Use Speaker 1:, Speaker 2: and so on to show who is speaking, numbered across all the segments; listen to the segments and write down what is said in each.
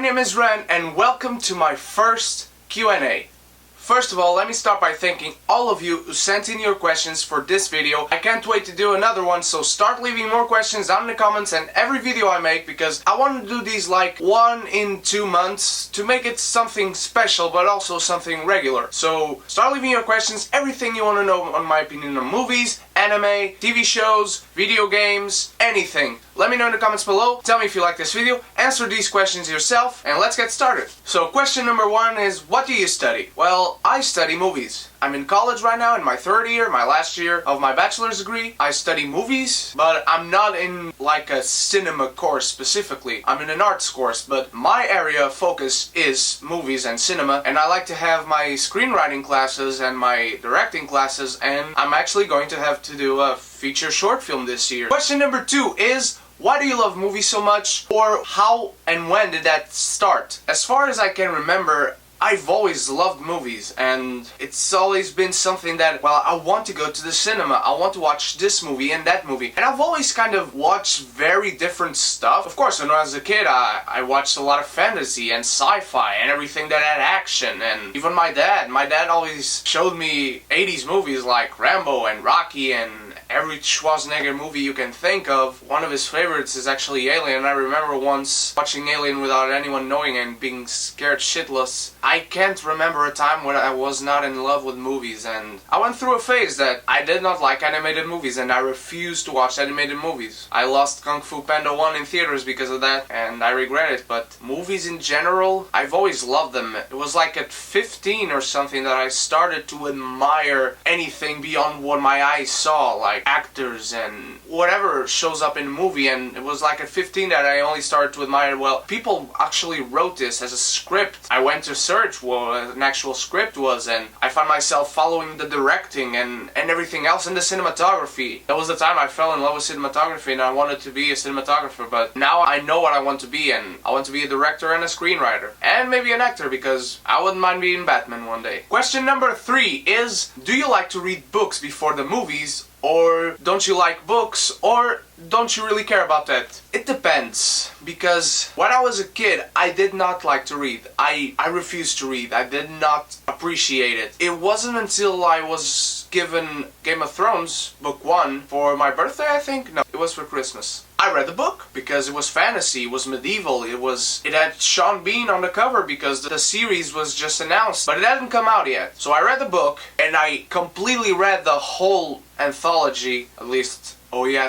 Speaker 1: name is Ren and welcome to my first Q&A. First of all, let me start by thanking all of you who sent in your questions for this video. I can't wait to do another one, so start leaving more questions down in the comments and every video I make, because I want to do these like 1 in 2 months to make it something special but also something regular. So start leaving your questions, everything you want to know on my opinion on movies, anime, TV shows, video games, anything. Let me know in the comments below, tell me if you like this video, answer these questions yourself, and let's get started. So question number 1 is, what do you study? Well, I study movies. I'm in college right now in my 3rd year, my last year of my bachelor's degree. I study movies, but I'm not in like a cinema course specifically. I'm in an arts course, but my area of focus is movies and cinema, and I like to have my screenwriting classes and my directing classes, and I'm actually going to have to do a feature short film this year. Question number 2 is, why do you love movies so much? Or how and when did that start? As far as I can remember, I've always loved movies, and it's always been something that, well, I want to go to the cinema, I want to watch this movie and that movie, and I've always kind of watched very different stuff. Of course, when I was a kid, I watched a lot of fantasy and sci-fi and everything that had action, and even my dad always showed me 80s movies like Rambo and Rocky and every Schwarzenegger movie you can think of. One of his favorites is actually Alien. I remember once watching Alien without anyone knowing and being scared shitless. I can't remember a time when I was not in love with movies, and I went through a phase that I did not like animated movies and I refused to watch animated movies. I lost Kung Fu Panda 1 in theaters because of that, and I regret it, but movies in general, I've always loved them. It was like at 15 or something that I started to admire anything beyond what my eyes saw, like actors and whatever shows up in a movie, and it was like at 15 that I only started to admire, well, people actually wrote this as a script. I went to search what an actual script was, and I found myself following the directing and everything else in the cinematography. That was the time I fell in love with cinematography and I wanted to be a cinematographer, but now I know what I want to be, and I want to be a director and a screenwriter. And maybe an actor, because I wouldn't mind being Batman one day. Question number 3 is, do you like to read books before the movies? Or don't you like books? Or don't you really care about that? It depends, because when I was a kid, I did not like to read. I refused to read. I did not appreciate it. It wasn't until I was given Game of Thrones book 1 for my birthday, I think? No, it was for Christmas. I read the book because it was fantasy, it was medieval, it had Sean Bean on the cover because the series was just announced, but it hadn't come out yet. So I read the book and I completely read the whole anthology, at least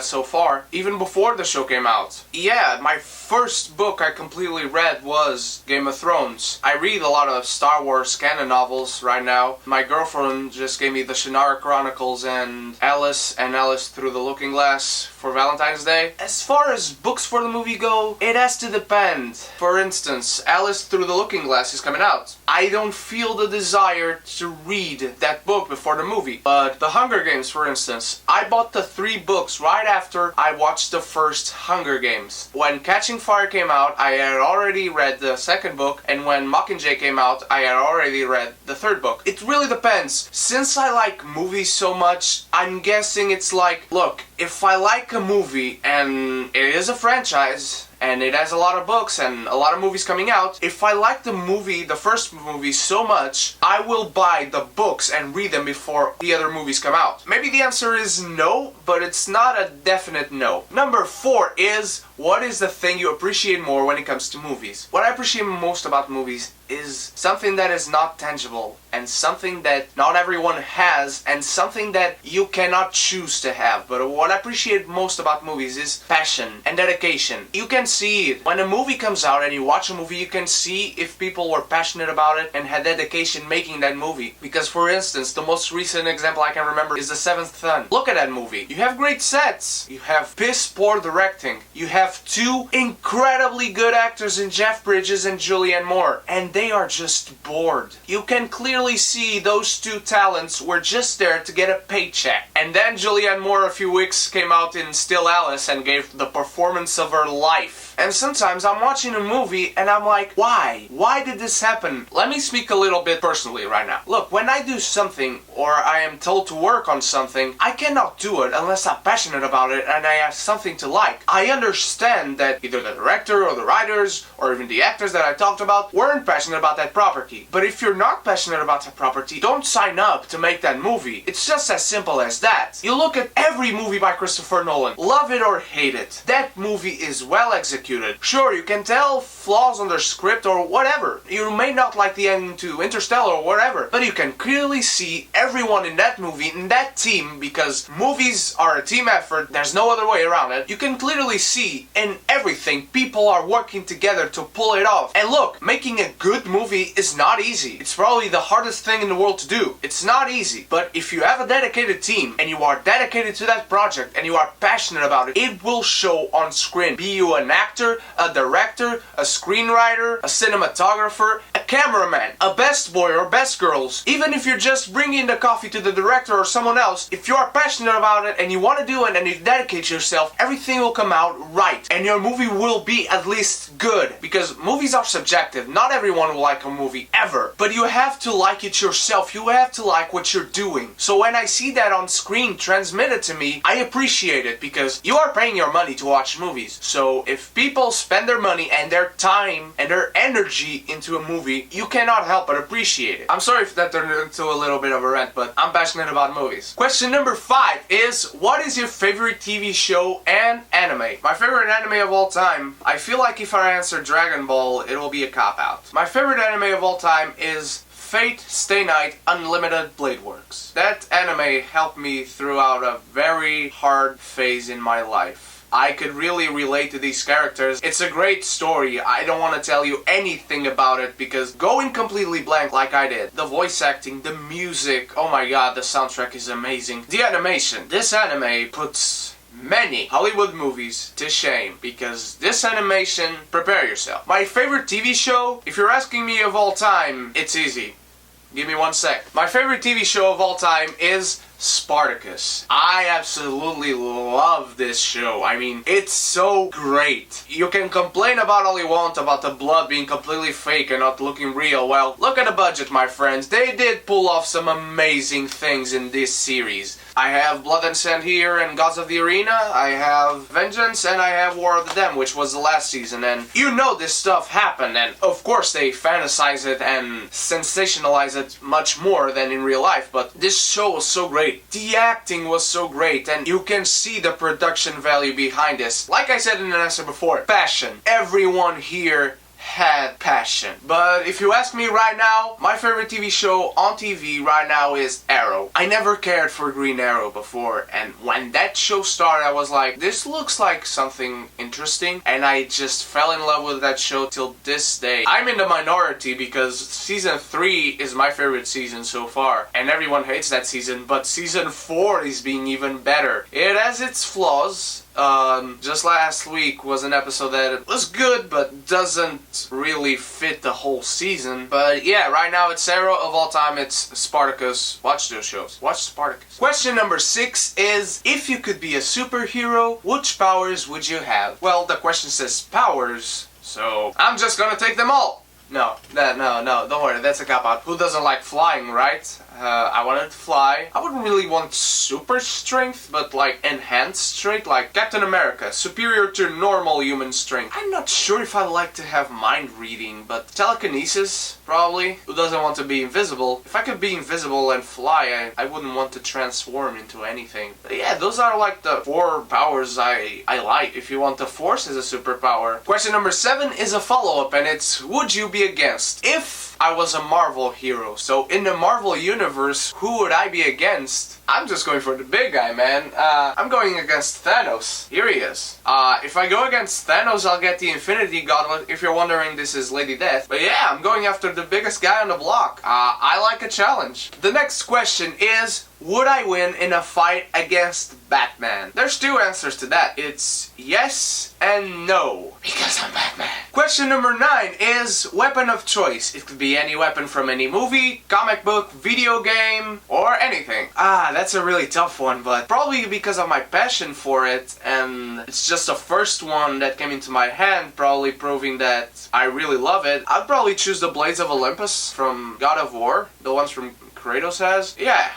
Speaker 1: so far, even before the show came out. Yeah, my first book I completely read was Game of Thrones. I read a lot of Star Wars canon novels right now. My girlfriend just gave me the Shannara Chronicles and Alice Through the Looking Glass for Valentine's Day. As far as books for the movie go, it has to depend. For instance, Alice Through the Looking Glass is coming out. I don't feel the desire to read that book before the movie. But The Hunger Games, for instance, I bought the 3 books right after I watched the first Hunger Games. When Catching Fire came out, I had already read the 2nd book, and when Mockingjay came out, I had already read the 3rd book. It really depends. Since I like movies so much, I'm guessing it's like, look, if I like a movie and it is a franchise, and it has a lot of books and a lot of movies coming out, if I like the movie, the first movie, so much, I will buy the books and read them before the other movies come out. Maybe the answer is no, but it's not a definite no. Number 4 is, what is the thing you appreciate more when it comes to movies? What I appreciate most about movies is something that is not tangible, and something that not everyone has, and something that you cannot choose to have. But what I appreciate most about movies is passion and dedication. You can see it. When a movie comes out and you watch a movie, you can see if people were passionate about it and had dedication making that movie. Because for instance, the most recent example I can remember is The Seventh Son. Look at that movie. You have great sets. You have piss poor directing. You have 2 incredibly good actors in Jeff Bridges and Julianne Moore, and they are just bored. You can clearly see those 2 talents were just there to get a paycheck. And then Julianne Moore a few weeks came out in Still Alice and gave the performance of her life. And sometimes I'm watching a movie and I'm like, why? Why did this happen? Let me speak a little bit personally right now. Look, when I do something or I am told to work on something, I cannot do it unless I'm passionate about it and I have something to like. I understand understand that either the director or the writers or even the actors that I talked about weren't passionate about that property. But if you're not passionate about that property, don't sign up to make that movie. It's just as simple as that. You look at every movie by Christopher Nolan, love it or hate it, that movie is well executed. Sure, you can tell flaws on their script or whatever. You may not like the ending to Interstellar or whatever, but you can clearly see everyone in that movie, in that team, because movies are a team effort, there's no other way around it. You can clearly see in everything people are working together to pull it off. And look, making a good movie is not easy. It's probably the hardest thing in the world to do. It's not easy, but if you have a dedicated team and you are dedicated to that project and you are passionate about it, it will show on screen. Be you an actor, a director, a screenwriter, a cinematographer, a cameraman, a best boy or best girls, even if you're just bringing the coffee to the director or someone else, if you are passionate about it and you want to do it and you dedicate yourself, everything will come out right and your movie will be at least good, because movies are subjective. Not everyone will like a movie ever, but you have to like it yourself. You have to like what you're doing. So when I see that on screen transmitted to me, I appreciate it, because you are paying your money to watch movies. So if people spend their money and their time and their energy into a movie, you cannot help but appreciate it. I'm sorry if that turned into a little bit of a rant, but I'm passionate about movies. Question number 5 is, what is your favorite TV show and anime? My favorite anime of all time, I feel like if I answer Dragon Ball, it will be a cop-out. My favorite anime of all time is Fate Stay Night Unlimited Blade Works. That anime helped me throughout a very hard phase in my life. I could really relate to these characters. It's a great story. I don't want to tell you anything about it, because going completely blank like I did. The voice acting, the music, oh my god, the soundtrack is amazing. The animation. This anime puts many Hollywood movies to shame, because this animation, prepare yourself. My favorite TV show, if you're asking me of all time, it's easy. Give me 1 sec. My favorite TV show of all time is Spartacus. I absolutely love this show. I mean, it's so great. You can complain about all you want about the blood being completely fake and not looking real. Well, look at the budget, my friends. They did pull off some amazing things in this series. I have Blood and Sand here and Gods of the Arena, I have Vengeance, and I have War of the Damned, which was the last season, and you know this stuff happened, and of course they fantasize it and sensationalize it much more than in real life, but this show was so great. The acting was so great, and you can see the production value behind this. Like I said in an answer before, passion. Everyone here had passion. But if you ask me right now, my favorite TV show on TV right now is Arrow. I never cared for Green Arrow before, and when that show started I was like, this looks like something interesting, and I just fell in love with that show till this day. I'm in the minority because season 3 is my favorite season so far, and everyone hates that season, but season 4 is being even better. It has its flaws. Just last week was an episode that was good but doesn't really fit the whole season. But yeah, right now it's Arrow. Of all time it's Spartacus. Watch those shows. Watch Spartacus. Question number 6 is, if you could be a superhero, which powers would you have? Well, the question says powers, so I'm just gonna take them all. No, don't worry, that's a cop-out. Who doesn't like flying, right? I wanted to fly. I wouldn't really want super strength, but like enhanced strength, like Captain America, superior to normal human strength. I'm not sure if I'd like to have mind reading, but telekinesis, probably. Who doesn't want to be invisible? If I could be invisible and fly, I wouldn't want to transform into anything. But yeah, those are like the 4 powers I like. If you want the Force as a superpower. Question number 7 is a follow-up, and it's, would you be against? If I was a Marvel hero, so in the Marvel universe, who would I be against? I'm just going for the big guy, man. I'm going against Thanos. Here he is. If I go against Thanos, I'll get the Infinity Gauntlet. If you're wondering, this is Lady Death. But yeah, I'm going after the biggest guy on the block. I like a challenge. The next question is, would I win in a fight against Batman? There's 2 answers to that. It's yes and no, because I'm Batman. Question number 9 is weapon of choice. It could be any weapon from any movie, comic book, video game, or anything. That's a really tough one, but probably because of my passion for it, and it's just the first one that came into my hand, probably proving that I really love it. I'd probably choose the Blades of Olympus from God of War, the ones from Kratos has. Yeah.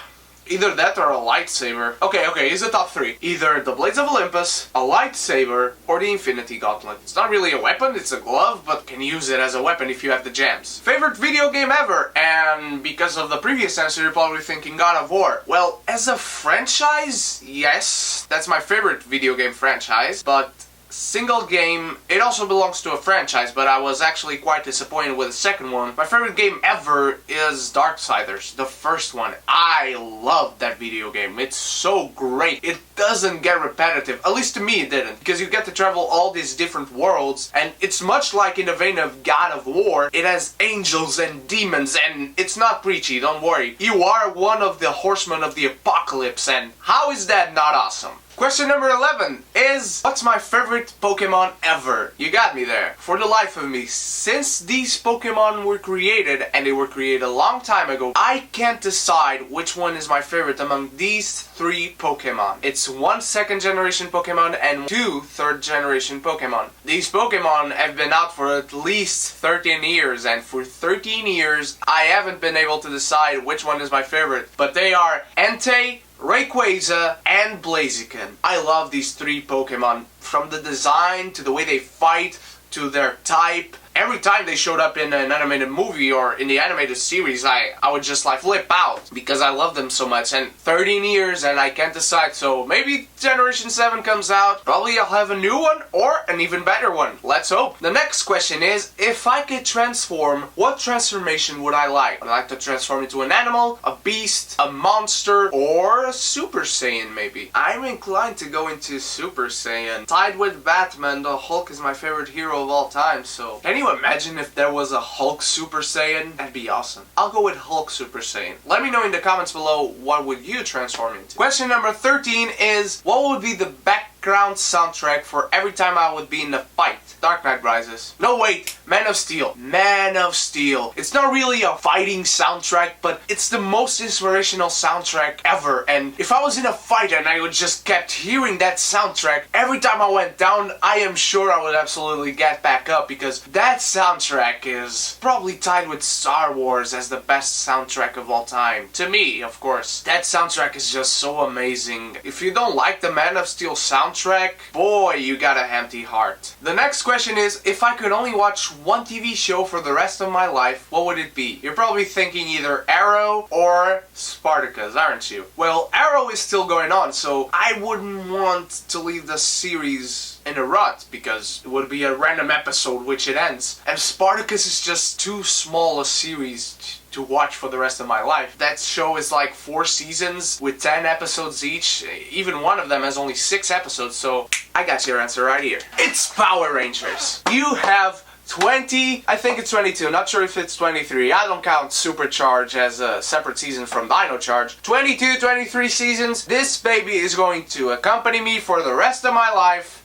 Speaker 1: Either that or a lightsaber. Okay, here's the top three. Either the Blades of Olympus, a lightsaber, or the Infinity Gauntlet. It's not really a weapon, it's a glove, but can use it as a weapon if you have the gems. Favorite video game ever? And because of the previous answer, you're probably thinking God of War. Well, as a franchise, yes, that's my favorite video game franchise, but single game, it also belongs to a franchise, but I was actually quite disappointed with the second one. My favorite game ever is Darksiders, the first one. I love that video game. It's so great. It doesn't get repetitive, at least to me it didn't, because you get to travel all these different worlds, and it's much like in the vein of God of War. It has angels and demons, and it's not preachy, don't worry. You are one of the horsemen of the apocalypse, and how is that not awesome? Question number 11 is, what's my favorite Pokemon ever? You got me there. For the life of me, since these Pokemon were created, and they were created a long time ago, I can't decide which one is my favorite among these three Pokemon. It's one second generation Pokemon and two third generation Pokemon. These Pokemon have been out for at least 13 years, and for 13 years I haven't been able to decide which one is my favorite. But they are Entei, Rayquaza, and Blaziken. I love these three Pokemon, from the design to the way they fight to their type. Every time they showed up in an animated movie or in the animated series, I would just like flip out because I love them so much. And 13 years and I can't decide, so maybe Generation 7 comes out, probably I'll have a new one or an even better one. Let's hope. The next question is, if I could transform, what transformation would I like? I'd like to transform into an animal, a beast, a monster, or a Super Saiyan maybe. I'm inclined to go into Super Saiyan. Tied with Batman, the Hulk is my favorite hero of all time, so can you imagine if there was a Hulk Super Saiyan? That'd be awesome. I'll go with Hulk Super Saiyan. Let me know in the comments below, what would you transform into? Question number 13 is, what would be the background soundtrack for every time I would be in a fight? Dark Knight Rises. No wait, Man of Steel. Man of Steel. It's not really a fighting soundtrack, but it's the most inspirational soundtrack ever. And if I was in a fight and I would just kept hearing that soundtrack, every time I went down, I am sure I would absolutely get back up, because that soundtrack is probably tied with Star Wars as the best soundtrack of all time. To me, of course. That soundtrack is just so amazing. If you don't like the Man of Steel soundtrack, boy, you got a empty heart. The next question is, if I could only watch one TV show for the rest of my life, what would it be? You're probably thinking either Arrow or Spartacus, aren't you? Well, Arrow is still going on, so I wouldn't want to leave the series in a rut, because it would be a random episode which it ends. And Spartacus is just too small a series to watch for the rest of my life. That show is like 4 seasons with 10 episodes each. Even one of them has only 6 episodes, so I got your answer right here. It's Power Rangers. You have 20, I think it's 22, not sure if it's 23. I don't count Supercharge as a separate season from Dino Charge. 22, 23 seasons. This baby is going to accompany me for the rest of my life.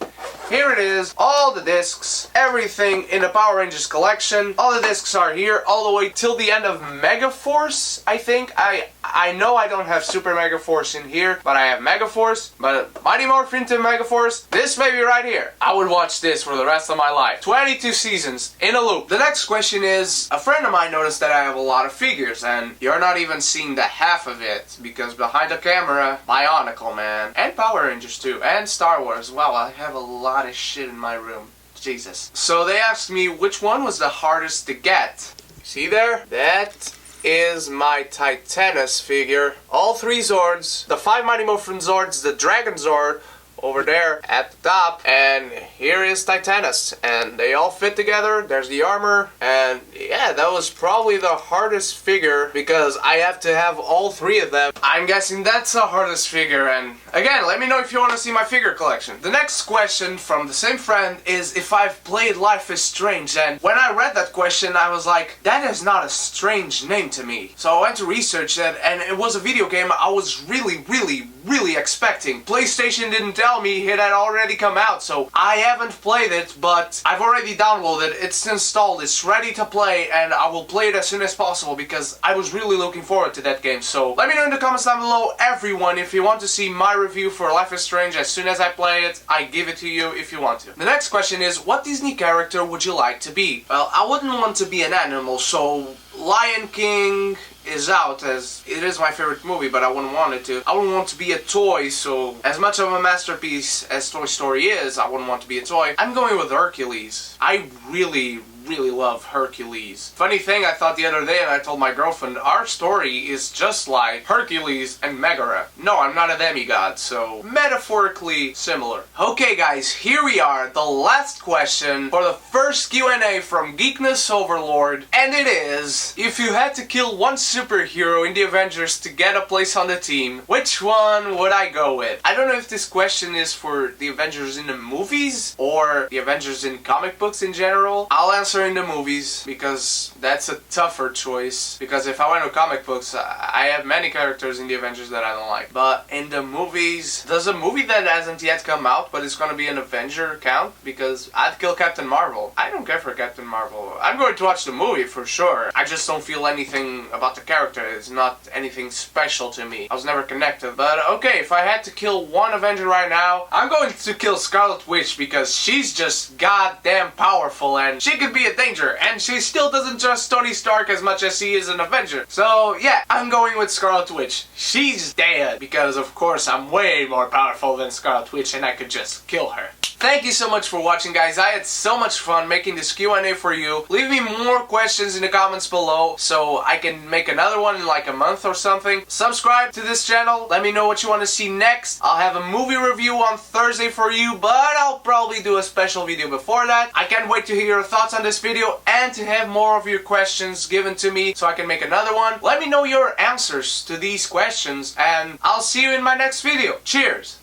Speaker 1: Here it is, all the discs, everything in the Power Rangers collection. All the discs are here all the way till the end of Mega Force, I think. I know I don't have Super Mega Force in here, but I have Mega Force. But Mighty Morphin to Mega Force, this baby right here. I would watch this for the rest of my life. 22 seasons in a loop. The next question is, a friend of mine noticed that I have a lot of figures, and you're not even seeing the half of it, because behind the camera, Bionicle Man, and Power Rangers too, and Star Wars. Wow, I have a lot of shit in my room. Jesus. So they asked me which one was the hardest to get. See there? That is my Titanus figure. All 3 Zords, the 5 Mighty Morphin Zords, the Dragon Zord over there at the top, and here is Titanus, and they all fit together. There's the armor, and yeah, that was probably the hardest figure because I have to have all 3 of them. I'm guessing that's the hardest figure, and again, let me know if you want to see my figure collection. The next question from the same friend is if I've played Life is Strange, and when I read that question I was like, that is not a strange name to me. So I went to research that, and it was a video game I was really expecting. PlayStation didn't tell me it had already come out, so I haven't played it, but I've already downloaded it. It's installed, it's ready to play, and I will play it as soon as possible because I was really looking forward to that game. So let me know in the comments down below, everyone, if you want to see my review for Life is Strange as soon as I play it. I give it to you if you want to. The next question is, what Disney character would you like to be? Well, I wouldn't want to be an animal, so Lion King is out, as it is my favorite movie, but I wouldn't want it to. I wouldn't want to be a toy, so as much of a masterpiece as Toy Story is, I wouldn't want to be a toy. I'm going with Hercules. I really love Hercules. Funny thing, I thought the other day, and I told my girlfriend, our story is just like Hercules and Megara. No, I'm not a demigod, so metaphorically similar. Okay guys, here we are, the last question for the first Q&A from Geekness Overlord, and it is, if you had to kill one superhero in the Avengers to get a place on the team, which one would I go with? I don't know if this question is for the Avengers in the movies, or the Avengers in comic books in general. I'll answer in the movies, because that's a tougher choice, because if I went to comic books, I have many characters in the Avengers that I don't like. But in the movies, does a movie that hasn't yet come out, but it's gonna be an Avenger count? Because I'd kill Captain Marvel. I don't care for Captain Marvel. I'm going to watch the movie for sure. I just don't feel anything about the character. It's not anything special to me. I was never connected. But okay, if I had to kill one Avenger right now, I'm going to kill Scarlet Witch, because she's just goddamn powerful, and she could be a danger, and she still doesn't trust Tony Stark as much as she is an Avenger. So yeah, I'm going with Scarlet Witch. She's dead, because of course I'm way more powerful than Scarlet Witch, and I could just kill her. Thank you so much for watching, guys. I had so much fun making this Q&A for you. Leave me more questions in the comments below so I can make another one in like a month or something. Subscribe to this channel. Let me know what you want to see next. I'll have a movie review on Thursday for you, but I'll probably do a special video before that. I can't wait to hear your thoughts on this video and to have more of your questions given to me so I can make another one. Let me know your answers to these questions, and I'll see you in my next video. Cheers!